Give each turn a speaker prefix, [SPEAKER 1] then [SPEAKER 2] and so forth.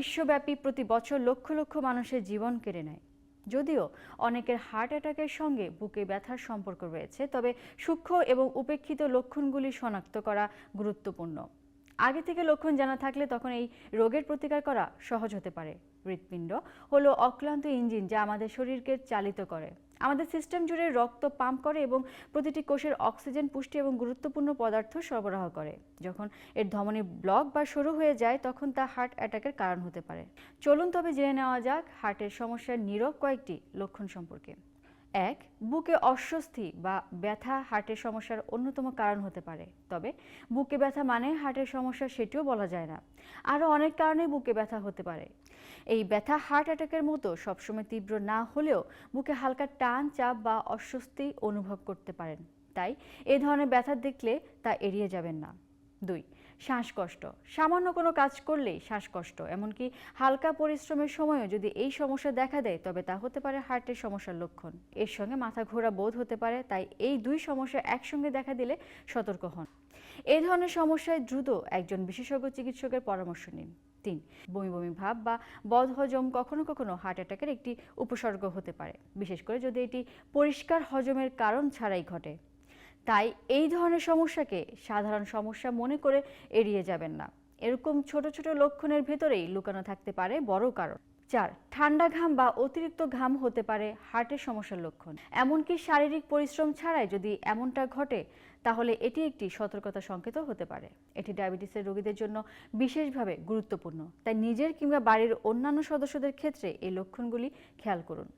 [SPEAKER 1] বিশ্বব্যাপী প্রতি বছর লক্ষ লক্ষ মানুষের জীবন কেড়ে নেয়। যদিও অনেকের হার্ট অ্যাটাকের সঙ্গে বুকে ব্যথার সম্পর্ক রয়েছে, তবে সূক্ষ্ম এবং উপেক্ষিত লক্ষণগুলি শনাক্ত করা গুরুত্বপূর্ণ। আগে থেকে লক্ষণ জানা থাকলে তখন এই রোগের প্রতিকার করা সহজ হতে পারে। হৃৎপিণ্ড হলো অক্লান্ত ইঞ্জিন যা আমাদের শরীরকে চালিত করে, আমাদের সিস্টেম জুড়ে রক্ত পাম্প করে এবং প্রতিটি কোষের অক্সিজেন, পুষ্টি এবং গুরুত্বপূর্ণ পদার্থ সরবরাহ করে। যখন এর ধমনী ব্লক বা সরু হয়ে যায় তখন তা হার্ট অ্যাটাকের কারণ হতে পারে। চলুন তবে জেনে নেওয়া যাক হার্টের সমস্যার নীরব কয়েকটি লক্ষণ সম্পর্কে। 1. বুকে অস্বস্তি বা ব্যথা হার্টের সমস্যার অন্যতম কারণ হতে পারে, তবে বুকে ব্যথা মানে হার্টের সমস্যা সেটিও বলা যায় না। আরও অনেক কারণে বুকে ব্যথা হতে পারে। এই ব্যথা হার্ট অ্যাটাকের মতো সবসময় তীব্র না হলেও বুকে হালকা টান, চাপ বা অস্বস্তি অনুভব করতে পারেন। তাই এই ধরনের ব্যথা দেখলে তা এড়িয়ে যাবেন না। 2. শ্বাসকষ্ট। সামান্য কোনো কাজ করলেই শ্বাসকষ্ট, এমনকি হালকা পরিশ্রমের সময়ও যদি এই সমস্যা দেখা দেয় তবে তা হতে পারে হার্টের সমস্যার লক্ষণ। এর সঙ্গে মাথা ঘোরা বোধ হতে পারে, তাই এই দুই সমস্যা একসঙ্গে দেখা দিলে সতর্ক হন। এই ধরনের সমস্যায় দ্রুত একজন বিশেষজ্ঞ চিকিৎসকের পরামর্শ নিন। 3. বমি বমি ভাব বা বদহজম কখনো কখনো হার্ট অ্যাটাকের একটি উপসর্গ হতে পারে, বিশেষ করে যদি এটি পরিষ্কার হজমের কারণ ছাড়াই ঘটে। তাই এই ধরনের সমস্যাকে সাধারণ সমস্যা মনে করে এড়িয়ে যাবেন না। এরকম ছোট ছোট লক্ষণের ভেতরেই লুকানো থাকতে পারে বড় কারণ। 4. ঠান্ডা ঘাম বা অতিরিক্ত ঘাম হতে পারে হার্টের সমস্যার লক্ষণ। এমনকি শারীরিক পরিশ্রম ছাড়াই যদি এমনটা ঘটে তাহলে এটি একটি সতর্কতা সংকেতও হতে পারে। এটি ডায়াবেটিসের রোগীদের জন্য বিশেষভাবে গুরুত্বপূর্ণ, তাই নিজের কিংবা বাড়ির অন্যান্য সদস্যদের ক্ষেত্রে এই লক্ষণগুলি খেয়াল করুন।